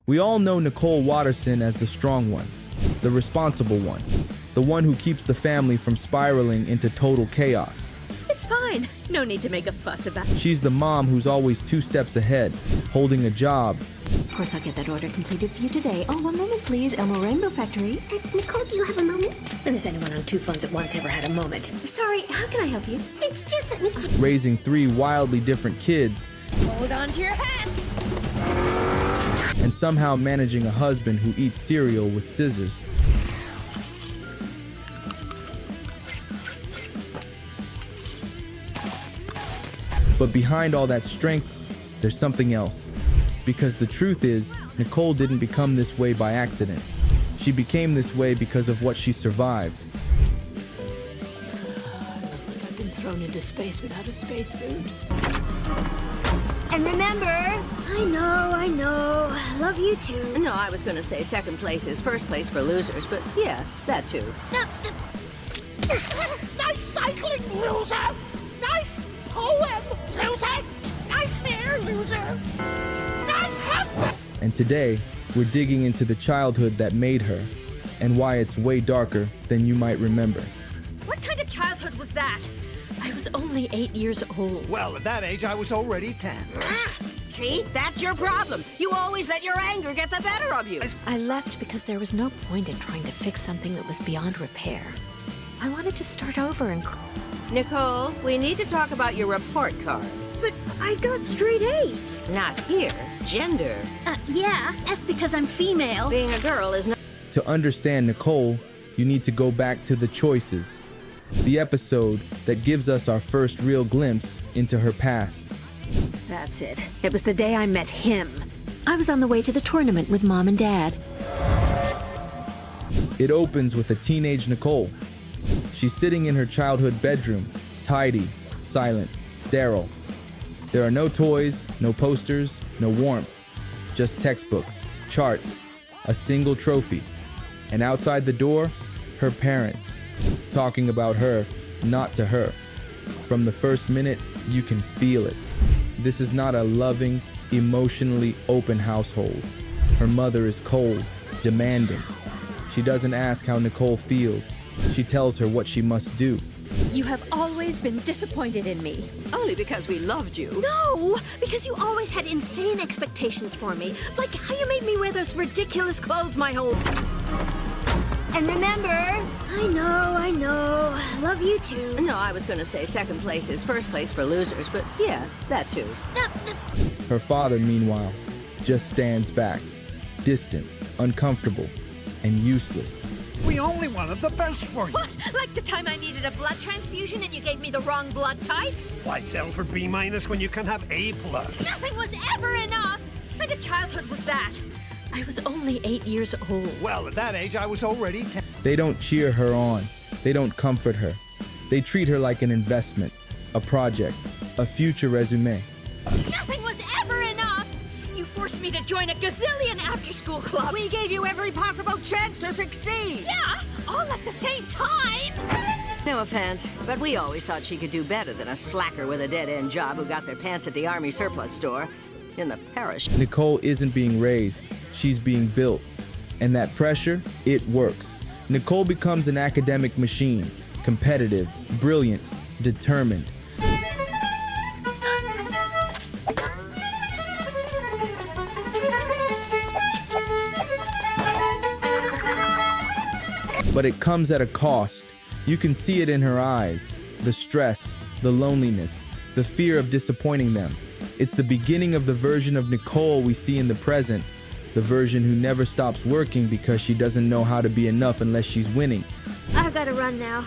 We all know Nicole Watterson as the strong one, the responsible one, the one who keeps the family from spiraling into total chaos. It's fine. No need to make a fuss about it. She's the mom who's always 2 steps ahead, holding a job. Of course, I'll get that order completed for you today. Oh, one moment, please. Elmore Rainbow Factory. Nicole, do you have a moment? When has anyone on 2 phones at once ever had a moment? Sorry, how can I help you? It's just that Mr. Raising 3 wildly different kids, Hold on to your hats! and somehow managing a husband who eats cereal with scissors. But behind all that strength, there's something else. Because the truth is, Nicole didn't become this way by accident. She became this way because of what she survived. I've been thrown into space without a spacesuit. And remember, I know. Love you too. No, I was going to say second place is first place for losers, but yeah, that too. Nice cycling, loser! Nice poem, loser! Nice hair, loser! Nice husband! And today, we're digging into the childhood that made her, and why it's way darker than you might remember. What kind of childhood was that? I was only 8 years old. Well, at that age, I was already 10. See, that's your problem. You always let your anger get the better of you. I left because there was no point in trying to fix something that was beyond repair. I wanted to start over and... Nicole, we need to talk about your report card. But I got straight A's. Not here. Gender. Yeah, F because I'm female. Being a girl is not... To understand Nicole, you need to go back to The Choices, the episode that gives us our first real glimpse into her past. That's it. It was the day I met him. I was on the way to the tournament with Mom and Dad. It opens with a teenage Nicole. She's sitting in her childhood bedroom, tidy, silent, sterile. There are no toys, no posters, no warmth, just textbooks, charts, a single trophy. And outside the door, her parents, talking about her, not to her. From the first minute, you can feel it. This is not a loving, emotionally open household. Her mother is cold, demanding. She doesn't ask how Nicole feels. She tells her what she must do. You have always been disappointed in me. Only because we loved you. No, because you always had insane expectations for me. Like how you made me wear those ridiculous clothes my whole... And remember, I know. Love you too. No, I was going to say second place is first place for losers, but yeah, that too. Her father, meanwhile, just stands back, distant, uncomfortable, and useless. We only wanted the best for you. What? Like the time I needed a blood transfusion and you gave me the wrong blood type? Why settle for B- when you can have A+? Nothing was ever enough! What kind of childhood was that? I was only 8 years old. Well, at that age, I was already 10. They don't cheer her on. They don't comfort her. They treat her like an investment, a project, a future resume. Nothing was ever enough! You forced me to join a gazillion after-school clubs. We gave you every possible chance to succeed. Yeah, all at the same time! No offense, but we always thought she could do better than a slacker with a dead-end job who got their pants at the Army surplus store in the parish. Nicole isn't being raised. She's being built. And that pressure, it works. Nicole becomes an academic machine, competitive, brilliant, determined. But it comes at a cost. You can see it in her eyes, the stress, the loneliness, the fear of disappointing them. It's the beginning of the version of Nicole we see in the present, the version who never stops working because she doesn't know how to be enough unless she's winning. I've got to run now.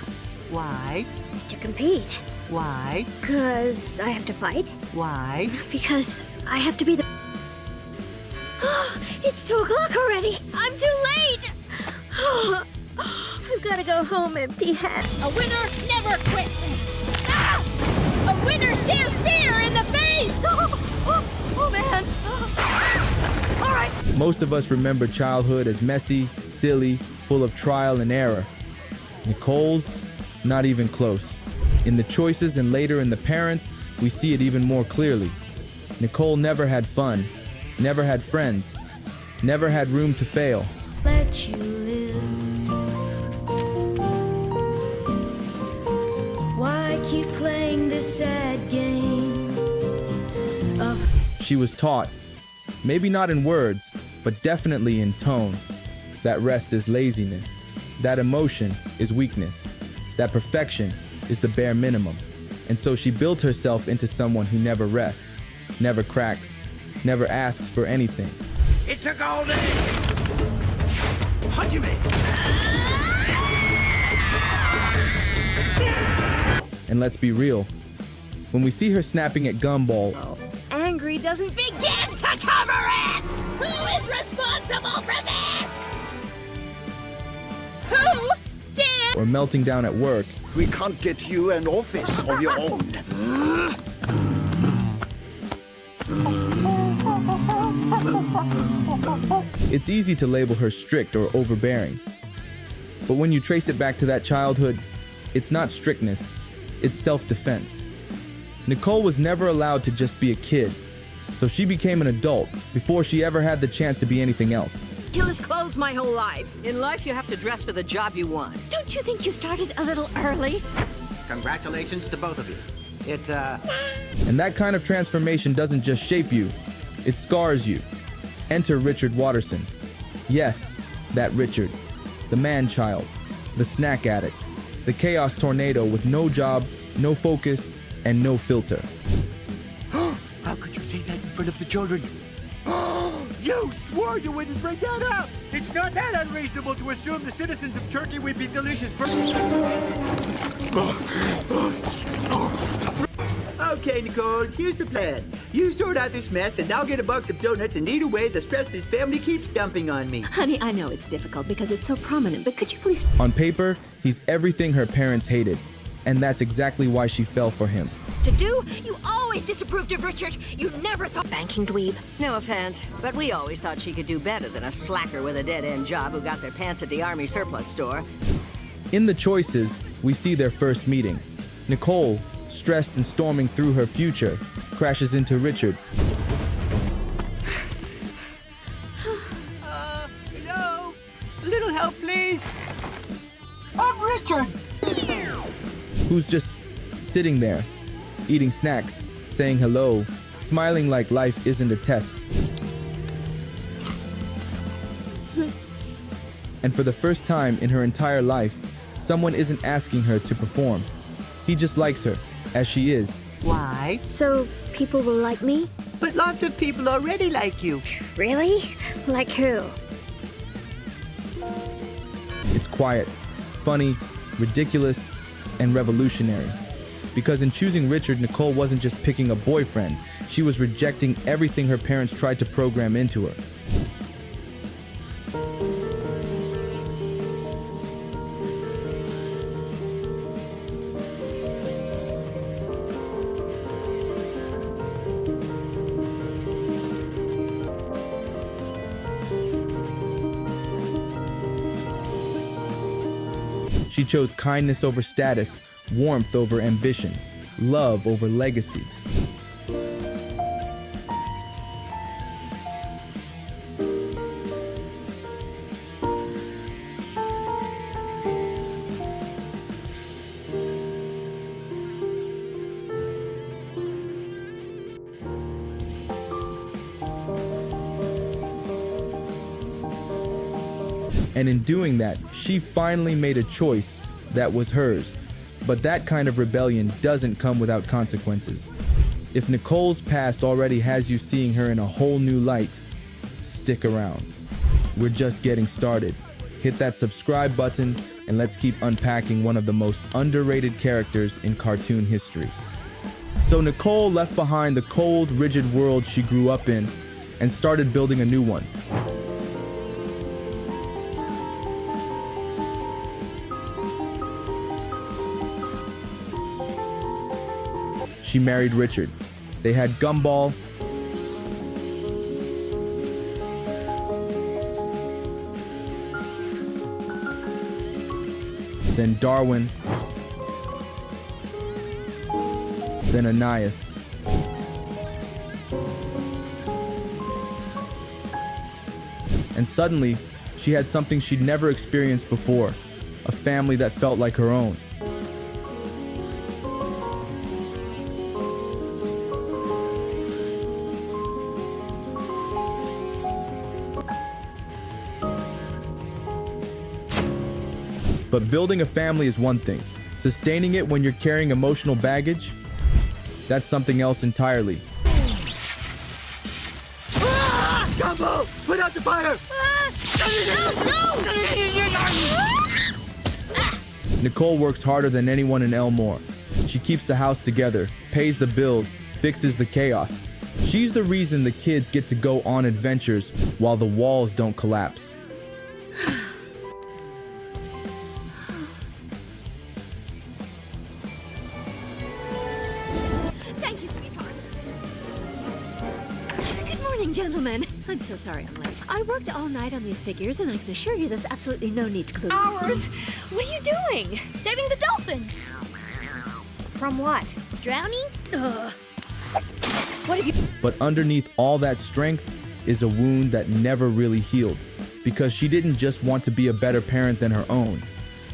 Why? To compete. Why? 'Cause I have to fight. Why? Because I have to be the... It's 2 o'clock already. I'm too late. I've got to go home empty-handed. A winner never quits! Ah! A winner stares fear in the face! Oh man! All right. Most of us remember childhood as messy, silly, full of trial and error. Nicole's not even close. In the choices and later in the parents, we see it even more clearly. Nicole never had fun, never had friends, never had room to fail. Let you live. Why keep playing this sad game of She was taught, maybe not in words, but definitely in tone, that rest is laziness, that emotion is weakness, that perfection is the bare minimum. And so she built herself into someone who never rests, never cracks, never asks for anything. It took all day. Hajime. And let's be real, when we see her snapping at Gumball, angry doesn't begin to cover it! Who is responsible for this? Who did? or melting down at work, We can't get you an office of your own. it's easy to label her strict or overbearing. But when you trace it back to that childhood, it's not strictness, it's self-defense. Nicole was never allowed to just be a kid, so she became an adult before she ever had the chance to be anything else. Ridiculous clothes my whole life. In life, you have to dress for the job you want. Don't you think you started a little early? Congratulations to both of you. It's, And that kind of transformation doesn't just shape you, it scars you. Enter Richard Watterson. Yes, that Richard. The man-child, the snack addict, the chaos tornado with no job, no focus, and no filter. How could you say that in front of the children? You swore you wouldn't bring that up! It's not that unreasonable to assume the citizens of Turkey would be delicious. Okay, Nicole, here's the plan. You sort out this mess, and I'll get a box of donuts and eat away the stress this family keeps dumping on me. Honey, I know it's difficult because it's so prominent, but could you please... On paper, he's everything her parents hated, and that's exactly why she fell for him. To do? You always disapproved of Richard. You never thought... Banking dweeb. No offense, but we always thought she could do better than a slacker with a dead-end job who got their pants at the Army surplus store. In the choices, we see their first meeting. Nicole, stressed and storming through her future, crashes into Richard. Hello? A little help, please? I'm Richard! Who's just sitting there, eating snacks, saying hello, smiling like life isn't a test. And for the first time in her entire life, someone isn't asking her to perform. He just likes her, as she is. Why? So people will like me? But lots of people already like you. Really? Like who? It's quiet, funny, ridiculous, and revolutionary. Because in choosing Richard, Nicole wasn't just picking a boyfriend, she was rejecting everything her parents tried to program into her. She chose kindness over status, warmth over ambition, love over legacy. And in doing that, she finally made a choice that was hers. But that kind of rebellion doesn't come without consequences. If Nicole's past already has you seeing her in a whole new light, stick around. We're just getting started. Hit that subscribe button and let's keep unpacking one of the most underrated characters in cartoon history. So Nicole left behind the cold, rigid world she grew up in and started building a new one. She married Richard. They had Gumball, then Darwin, then Anais. And suddenly, she had something she'd never experienced before, a family that felt like her own. But building a family is one thing. Sustaining it when you're carrying emotional baggage, that's something else entirely. Gumball, put out the fire! Nicole works harder than anyone in Elmore. She keeps the house together, pays the bills, fixes the chaos. She's the reason the kids get to go on adventures while the walls don't collapse. Thank you, sweetheart. Good morning, gentlemen. I'm so sorry I'm late. I worked all night on these figures, and I can assure you there's absolutely no need to glue them. Hours? What are you doing? Saving the dolphins. From what? Drowning? What have you... But underneath all that strength is a wound that never really healed, because she didn't just want to be a better parent than her own.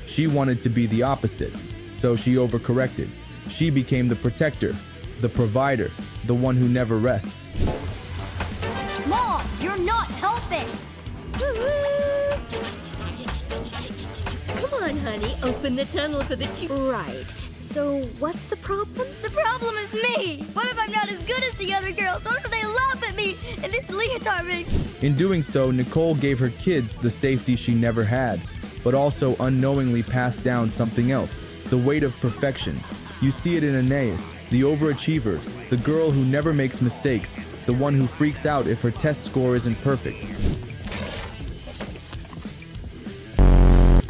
She wanted to be the opposite, so she overcorrected. She became the protector, the provider, the one who never rests. Mom, you're not helping. Come on, honey. Open the tunnel for the... Right. So, what's the problem? The problem is me. What if I'm not as good as the other girls? What if they laugh at me in this leotard ring? In doing so, Nicole gave her kids the safety she never had, but also unknowingly passed down something else, the weight of perfection. You see it in Anais, the overachiever, the girl who never makes mistakes, the one who freaks out if her test score isn't perfect.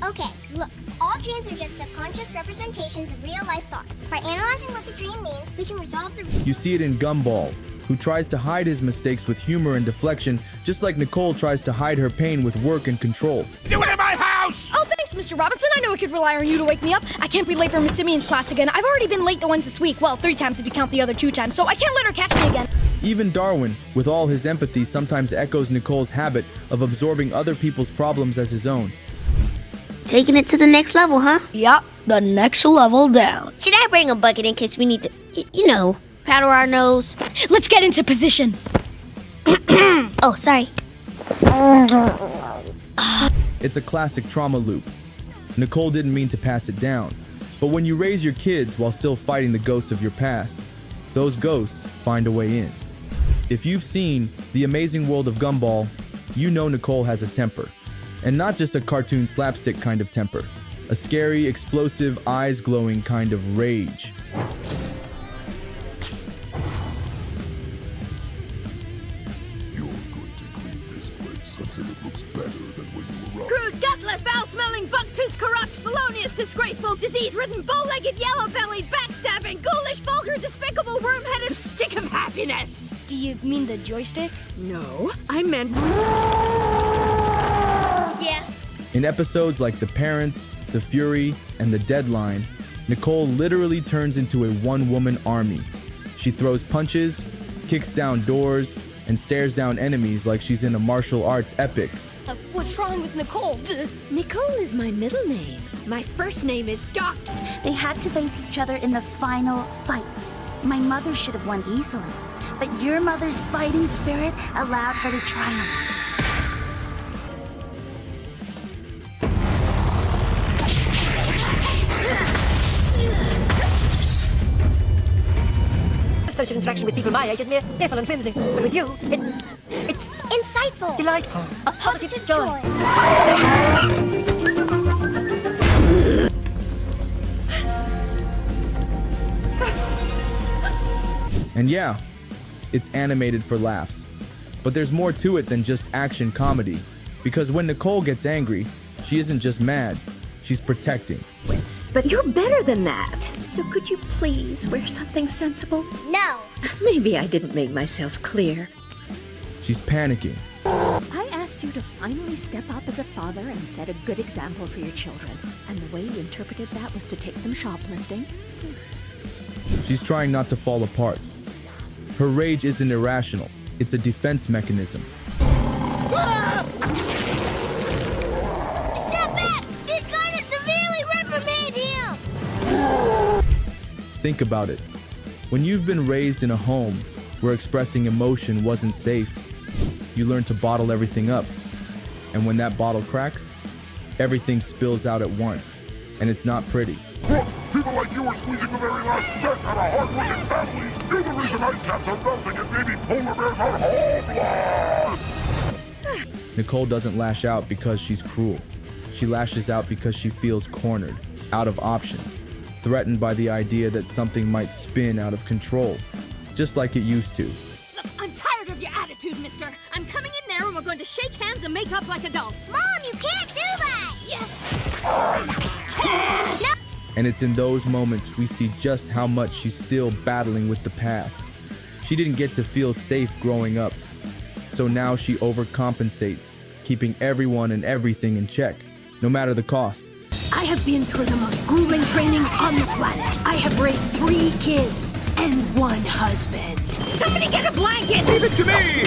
Okay, look, all dreams are just subconscious representations of real-life thoughts. By analyzing what the dream means, we can resolve the... You see it in Gumball, who tries to hide his mistakes with humor and deflection, just like Nicole tries to hide her pain with work and control. Do it in my house! Oh, thanks, Mr. Robinson. I knew I could rely on you to wake me up. I can't be late for Miss Simeon's class again. I've already been late the ones this week. Well, 3 times if you count the other 2 times, so I can't let her catch me again. Even Darwin, with all his empathy, sometimes echoes Nicole's habit of absorbing other people's problems as his own. Taking it to the next level, huh? Yup, the next level down. Should I bring a bucket in case we need to, you know, powder our nose? Let's get into position. Oh, sorry. It's a classic trauma loop. Nicole didn't mean to pass it down, but when you raise your kids while still fighting the ghosts of your past, those ghosts find a way in. If you've seen The Amazing World of Gumball, you know Nicole has a temper. And not just a cartoon slapstick kind of temper. A scary, explosive, eyes glowing kind of rage. You're going to clean this place until it looks better than when you arrived. Crude, gutless, foul-smelling, buck-toothed, corrupt, felonious, disgraceful, disease-ridden, bow-legged, yellow-bellied, backstabbing, ghoulish, vulgar, despicable, worm-headed stick of happiness! Do you mean the joystick? No, I meant... Yeah. In episodes like The Parents, The Fury, and The Deadline, Nicole literally turns into a one-woman army. She throws punches, kicks down doors, and stares down enemies like she's in a martial arts epic. What's wrong with Nicole? Nicole is my middle name. My first name is Doc. They had to face each other in the final fight. My mother should have won easily, but your mother's fighting spirit allowed her to triumph. Social interaction with people my age is mere piffle and flimsy. But with you, it's insightful, delightful, a positive joy. And yeah, it's animated for laughs. But there's more to it than just action comedy. Because when Nicole gets angry, she isn't just mad, she's protecting. But you're better than that. So could you please wear something sensible? No. Maybe I didn't make myself clear. She's panicking. I asked you to finally step up as a father and set a good example for your children. And the way you interpreted that was to take them shoplifting. She's trying not to fall apart. Her rage isn't irrational, it's a defense mechanism. Think about it. When you've been raised in a home where expressing emotion wasn't safe, you learn to bottle everything up. And when that bottle cracks, everything spills out at once, and it's not pretty. Look, people like you are squeezing the very last cent out of hard-working families. You're the reason ice caps are melting and baby polar bears are homeless. Nicole doesn't lash out because she's cruel. She lashes out because she feels cornered, out of options, threatened by the idea that something might spin out of control, just like it used to. Look, I'm tired of your attitude, mister. I'm coming in there and we're going to shake hands and make up like adults. Mom, you can't do that! Yes! No! And it's in those moments we see just how much she's still battling with the past. She didn't get to feel safe growing up, so now she overcompensates, keeping everyone and everything in check, no matter the cost. I have been through the most grueling training on the planet. I have raised 3 kids and 1 husband. Somebody get a blanket! Leave it to me!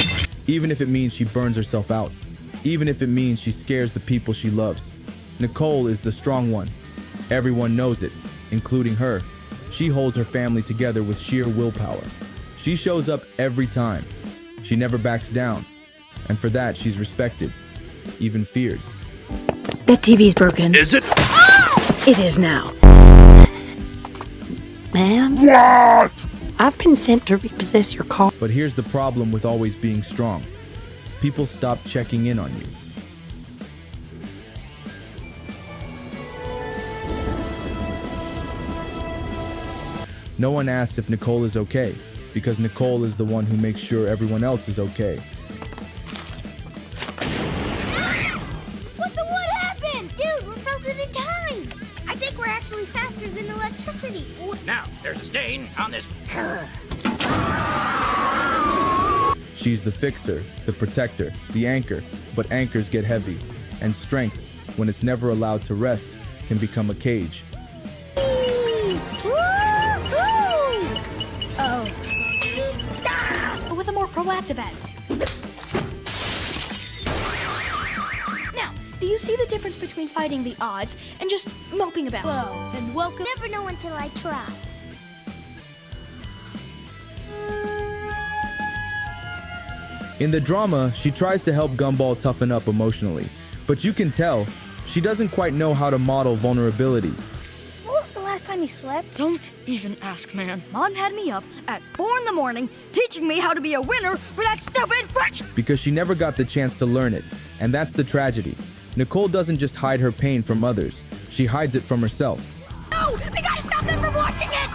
Even if it means she burns herself out, even if it means she scares the people she loves. Nicole is the strong one. Everyone knows it, including her. She holds her family together with sheer willpower. She shows up every time. She never backs down. And for that, she's respected, even feared. That TV's broken. Is it? It is now. Ma'am? What? I've been sent to repossess your car. But here's the problem with always being strong. People stop checking in on you. No one asks if Nicole is okay, because Nicole is the one who makes sure everyone else is okay. What happened? Dude, we're frozen in time! I think we're actually faster than electricity. Now, there's a stain on this. She's the fixer, the protector, the anchor, but anchors get heavy, and strength, when it's never allowed to rest, can become a cage. Oh. With a more proactive attitude. Now, do you see the difference between fighting the odds and just moping about? Hello, and welcome. Never know until I try. In the drama, she tries to help Gumball toughen up emotionally, but you can tell she doesn't quite know how to model vulnerability. When was the last time you slept? Don't even ask, man. Mom had me up at 4 in the morning, teaching me how to be a winner for that stupid bitch! Because she never got the chance to learn it, and that's the tragedy. Nicole doesn't just hide her pain from others, she hides it from herself. No! We gotta stop them from watching it!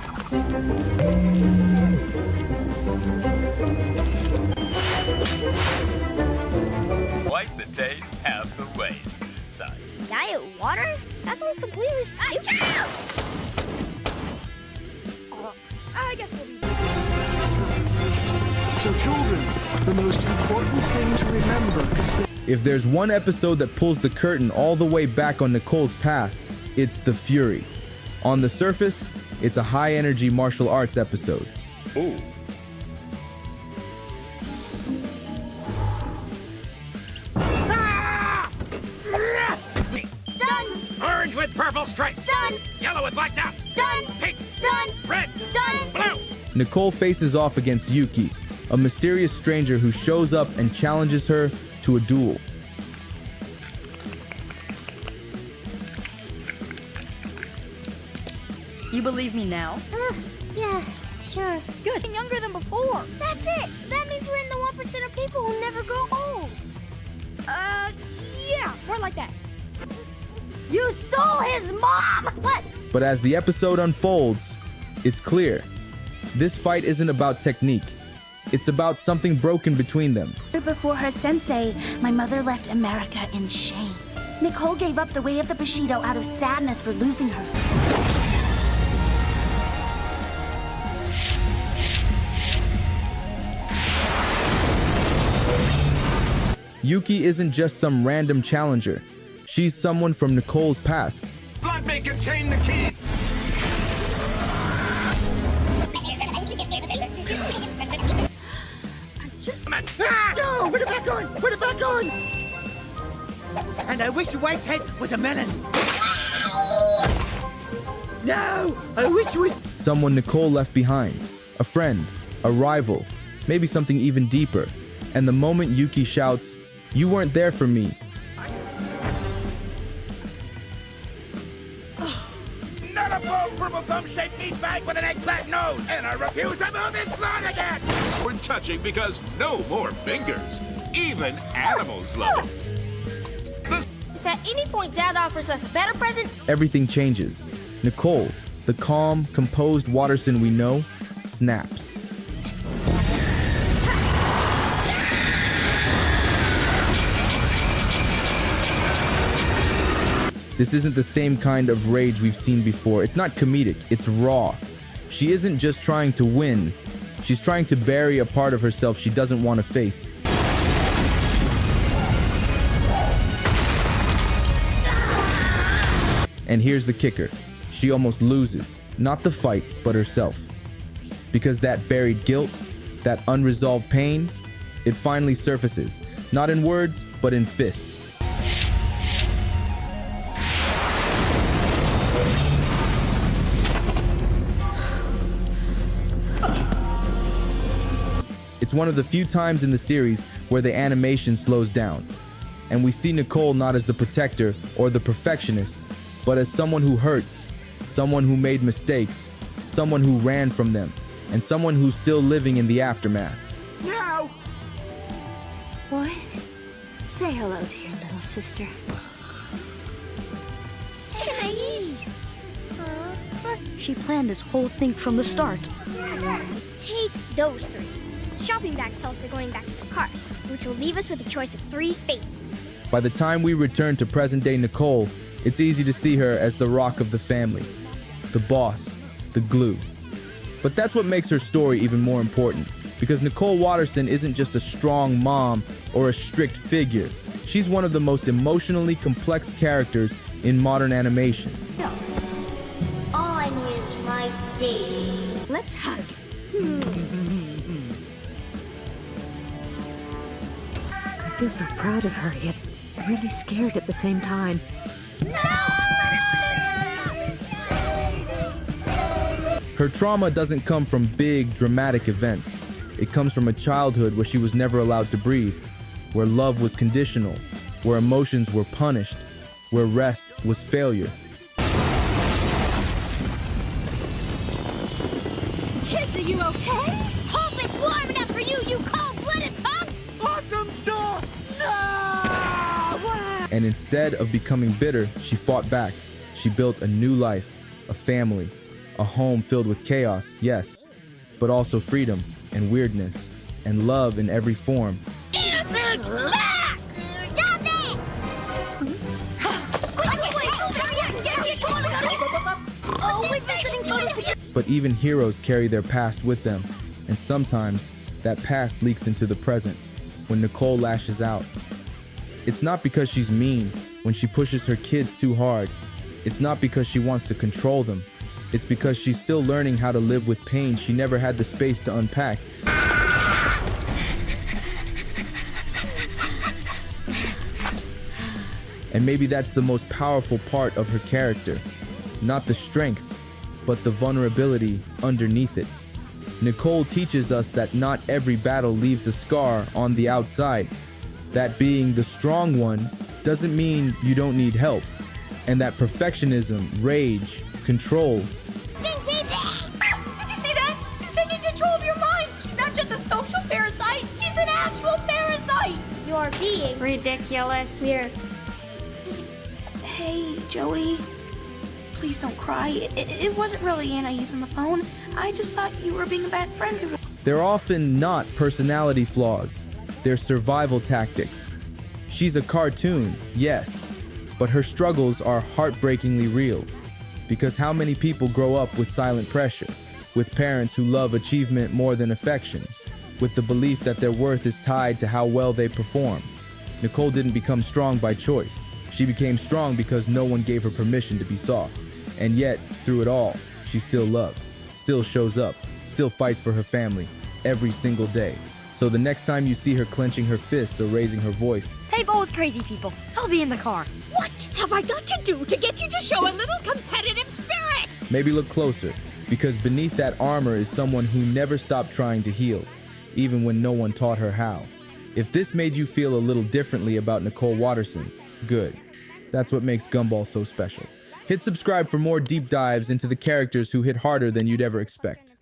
Twice the taste, half the waste. Size. Diet water? That sounds completely stupid. I guess we'll be... So children, the most important thing to remember is that If there's one episode that pulls the curtain all the way back on Nicole's past, it's The Fury. On the surface, it's a high-energy martial arts episode. Ooh. Done! Orange with purple stripes. Done! Yellow with black dots. Done! Pink. Done! Red. Done! Blue. Nicole faces off against Yuki, a mysterious stranger who shows up and challenges her to a duel. You believe me now? Yeah, sure. Good. I'm younger than before. That's it! That means we're in the 1% of people who never grow old. Yeah, more like that. You stole his mom! What? But as the episode unfolds, it's clear. This fight isn't about technique. It's about something broken between them. Before her sensei, my mother left America in shame. Nicole gave up the way of the Bushido out of sadness for losing her family. Yuki isn't just some random challenger. She's someone from Nicole's past. blood may contain the key. No! Put it back on! Put it back on! And I wish your wife's head was a melon. No! I wish we... Someone Nicole left behind, a friend, a rival, maybe something even deeper. And the moment Yuki shouts, "You weren't there for me," Not a bald purple thumb-shaped meat bag with an eggplant nose, and I refuse to move this lawn again! We're touching because no more fingers. Even animals love it. If at any point Dad offers us a better present, everything changes. Nicole, the calm, composed Watterson we know, snaps. This isn't the same kind of rage we've seen before. It's not comedic, it's raw. She isn't just trying to win. She's trying to bury a part of herself she doesn't want to face. And here's the kicker. She almost loses. Not the fight, but herself. Because that buried guilt, that unresolved pain, it finally surfaces. Not in words, but in fists. It's one of the few times in the series where the animation slows down, and we see Nicole not as the protector or the perfectionist, but as someone who hurts, someone who made mistakes, someone who ran from them, and someone who's still living in the aftermath. No! Boys, say hello to your little sister. Hey, nice. Look, she planned this whole thing from the start. Take those three. Shopping bags tell us they're going back to the cars, which will leave us with a choice of 3 spaces. By the time we return to present-day Nicole, it's easy to see her as the rock of the family, the boss, the glue. But that's what makes her story even more important, because Nicole Watterson isn't just a strong mom or a strict figure. She's one of the most emotionally complex characters in modern animation. No. All I need is my Daisy. Let's hug. I feel so proud of her, yet really scared at the same time. Her trauma doesn't come from big, dramatic events. It comes from a childhood where she was never allowed to breathe, where love was conditional, where emotions were punished, where rest was failure. Kids, are you okay? Hope it's warm enough for you, you cold-blooded punk! Awesome stuff! No! And instead of becoming bitter, she fought back. She built a new life, a family, a home filled with chaos, yes, but also freedom and weirdness and love in every form. Innocent! Back! Stop it! Oh, we're visiting photos. But even heroes carry their past with them, and sometimes that past leaks into the present when Nicole lashes out. It's not because she's mean when she pushes her kids too hard. It's not because she wants to control them. It's because she's still learning how to live with pain she never had the space to unpack. And maybe that's the most powerful part of her character. Not the strength, but the vulnerability underneath it. Nicole teaches us that not every battle leaves a scar on the outside. That being the strong one doesn't mean you don't need help. And that perfectionism, rage, control. Did you see that? She's taking control of your mind. She's not just a social parasite. She's an actual parasite. You're being ridiculous. We're... Hey, Jody. Please don't cry. It wasn't really Anais on the phone. I just thought you were being a bad friend to her. They're often not personality flaws. They're survival tactics. She's a cartoon, yes, but her struggles are heartbreakingly real. Because how many people grow up with silent pressure, with parents who love achievement more than affection, with the belief that their worth is tied to how well they perform? Nicole didn't become strong by choice. She became strong because no one gave her permission to be soft. And yet, through it all, she still loves, still shows up, still fights for her family, every single day. So the next time you see her clenching her fists or raising her voice, Hey, both crazy people. I'll be in the car. What have I got to do to get you to show a little competitive spirit? maybe look closer, because beneath that armor is someone who never stopped trying to heal, even when no one taught her how. If this made you feel a little differently about Nicole Watterson, good. That's what makes Gumball so special. Hit subscribe for more deep dives into the characters who hit harder than you'd ever expect.